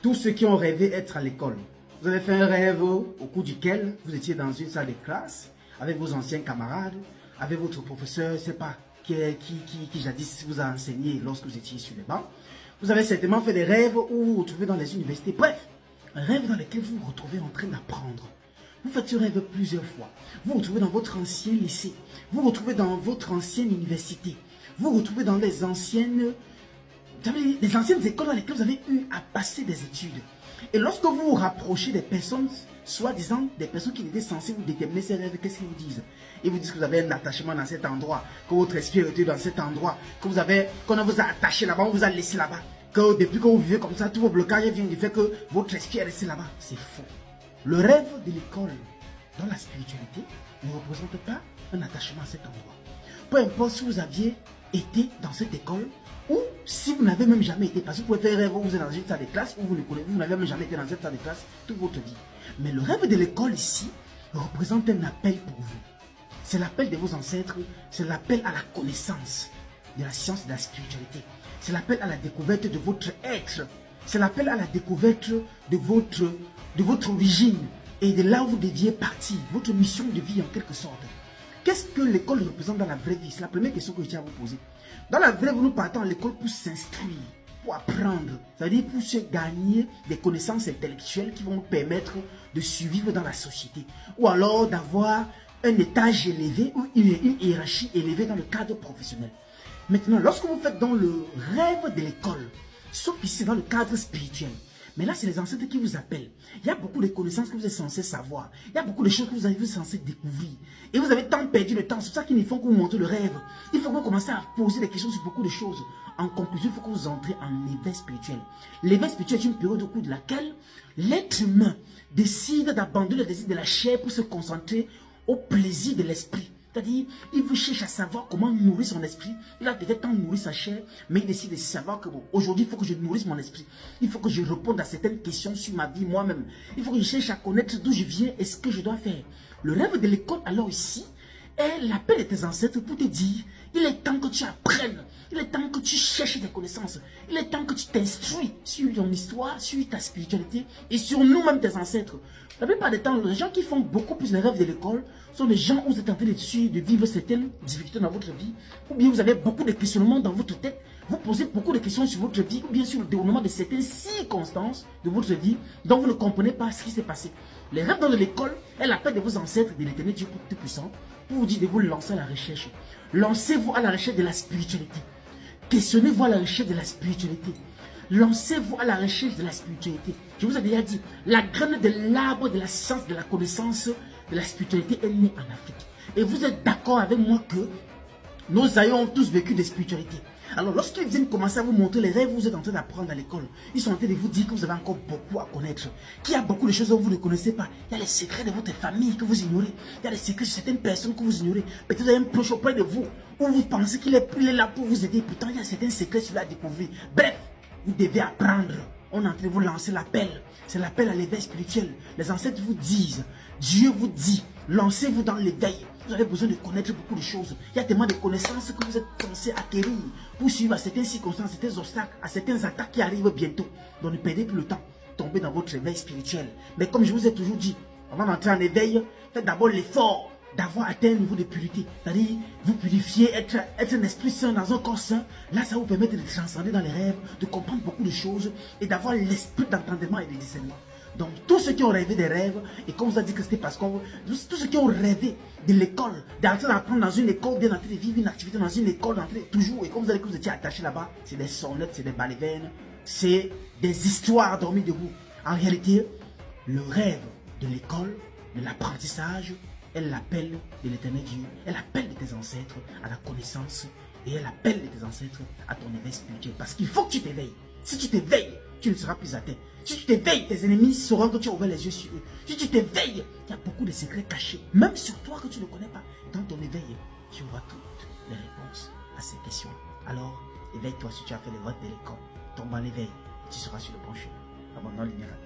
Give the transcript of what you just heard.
Tous ceux qui ont rêvé être à l'école, vous avez fait un rêve au cours duquel vous étiez dans une salle de classe avec vos anciens camarades, avec votre professeur, je ne sais pas, qui jadis vous a enseigné lorsque vous étiez sur les bancs. Vous avez certainement fait des rêves où vous vous retrouvez dans les universités. Bref, un rêve dans lequel vous vous retrouvez en train d'apprendre. Vous faites ce rêve plusieurs fois. Vous vous retrouvez dans votre ancien lycée. Vous vous retrouvez dans votre ancienne université. Vous vous retrouvez dans les anciennes écoles dans lesquelles vous avez eu à passer des études. Et lorsque vous vous rapprochez des personnes, soi-disant des personnes qui étaient censées vous déterminer ces rêves, qu'est-ce qu'ils vous disent? Ils vous disent que vous avez un attachement dans cet endroit, que votre esprit est dans cet endroit, qu'on vous a attaché là-bas, on vous a laissé là-bas, que depuis que vous vivez comme ça, tous vos blocages viennent du fait que votre esprit est resté là-bas. C'est faux. Le rêve de l'école dans la spiritualité ne représente pas un attachement à cet endroit. Peu importe si vous aviez été dans cette école, ou si vous n'avez même jamais été, parce que vous pouvez faire un rêve où vous êtes dans une salle de classe, où vous n'avez même jamais été dans cette salle de classe toute votre vie. Mais le rêve de l'école ici représente un appel pour vous. C'est l'appel de vos ancêtres, c'est l'appel à la connaissance de la science et de la spiritualité. C'est l'appel à la découverte de votre être. C'est l'appel à la découverte de votre origine et de là où vous deviez partir, votre mission de vie en quelque sorte. Qu'est-ce que l'école représente dans la vraie vie? C'est la première question que je tiens à vous poser. Dans la vraie vie, nous partons à l'école pour s'instruire, pour apprendre, c'est-à-dire pour se gagner des connaissances intellectuelles qui vont nous permettre de survivre dans la société. Ou alors d'avoir un étage élevé ou une hiérarchie élevée dans le cadre professionnel. Maintenant, lorsque vous faites dans le rêve de l'école, sauf ici dans le cadre spirituel, mais là, c'est les ancêtres qui vous appellent. Il y a beaucoup de connaissances que vous êtes censés savoir. Il y a beaucoup de choses que vous êtes censés découvrir. Et vous avez tant perdu le temps. C'est pour ça qu'il ne faut que vous montrez le rêve. Il faut que vous commencez à poser des questions sur beaucoup de choses. En conclusion, il faut que vous entrez en éveil spirituel. L'éveil spirituel est une période au cours de laquelle l'être humain décide d'abandonner le désir de la chair pour se concentrer au plaisir de l'esprit. C'est-à-dire, il veut chercher à savoir comment nourrir son esprit. Il a peut-être tant nourri sa chair, mais il décide de savoir que bon, aujourd'hui, il faut que je nourrisse mon esprit. Il faut que je réponde à certaines questions sur ma vie moi-même. Il faut que je cherche à connaître d'où je viens et ce que je dois faire. Le rêve de l'école, alors ici, est l'appel de tes ancêtres pour te dire, il est temps que tu apprennes. Il est temps que tu cherches des connaissances. Il est temps que tu t'instruis sur ton histoire, sur ta spiritualité et sur nous-mêmes, tes ancêtres. La plupart des temps, les gens qui font beaucoup plus les rêves de l'école sont des gens où vous êtes en train de vivre certaines difficultés dans votre vie, ou bien vous avez beaucoup de questionnements dans votre tête, vous posez beaucoup de questions sur votre vie, ou bien sur le déroulement de certaines circonstances de votre vie dont vous ne comprenez pas ce qui s'est passé. Les rêves dans l'école est l'appel de vos ancêtres de l'éternel Dieu Tout-Puissant pour vous dire de vous lancer à la recherche. Lancez-vous à la recherche de la spiritualité. Questionnez-vous à la recherche de la spiritualité. Lancez-vous à la recherche de la spiritualité. Je vous ai déjà dit, la graine de l'arbre de la science, de la connaissance, de la spiritualité est née en Afrique. Et vous êtes d'accord avec moi que nos aïeux ont tous vécu des spiritualités. Alors lorsqu'ils viennent commencer à vous montrer les rêves que vous êtes en train d'apprendre à l'école, ils sont en train de vous dire que vous avez encore beaucoup à connaître, qu'il y a beaucoup de choses que vous ne connaissez pas. Il y a les secrets de votre famille que vous ignorez. Il y a les secrets de certaines personnes que vous ignorez. Peut-être vous avez un proche auprès de vous où vous pensez qu'il est là pour vous aider. Pourtant, il y a certains secrets sur lui à découvrir. Bref, vous devez apprendre. On est en train de vous lancer l'appel. C'est l'appel à l'éveil spirituel. Les ancêtres vous disent, Dieu vous dit, lancez-vous dans l'éveil. Vous avez besoin de connaître beaucoup de choses. Il y a tellement de connaissances que vous êtes censés acquérir pour suivre à certaines circonstances, à certains obstacles, à certaines attaques qui arrivent bientôt. Donc ne perdez plus le temps. Tombez dans votre éveil spirituel. Mais comme je vous ai toujours dit, avant d'entrer en éveil, faites d'abord l'effort d'avoir atteint un niveau de purité. C'est-à-dire, vous purifiez, être un esprit saint dans un corps saint. Là, ça vous permet de transcender dans les rêves, de comprendre beaucoup de choses et d'avoir l'esprit d'entendement et de discernement. Donc, tous ceux qui ont rêvé des rêves, et comme vous a dit que c'était parce qu'on... Tous ceux qui ont rêvé de l'école, d'entrer d'apprendre dans une école, bien d'entrer de vivre une activité dans une école, d'entrer toujours, et comme vous avez dit que vous étiez attaché là-bas, c'est des sonnettes, c'est des balivernes, c'est des histoires dormies debout. En réalité, le rêve de l'école, de l'apprentissage, est l'appel de l'éternel Dieu, est l'appel de tes ancêtres à la connaissance, et est l'appel de tes ancêtres à ton éveil spirituel. Parce qu'il faut que tu t'éveilles. Si tu t'éveilles, tu ne seras plus atteint. Si tu t'éveilles, tes ennemis sauront que tu as ouvert les yeux sur eux. Si tu t'éveilles, il y a beaucoup de secrets cachés, même sur toi que tu ne connais pas. Dans ton éveil, tu auras toutes les réponses à ces questions. Alors, éveille-toi si tu as fait les votes de l'école. Tombe en éveil, tu seras sur le bon chemin. Abandonne l'ignorance.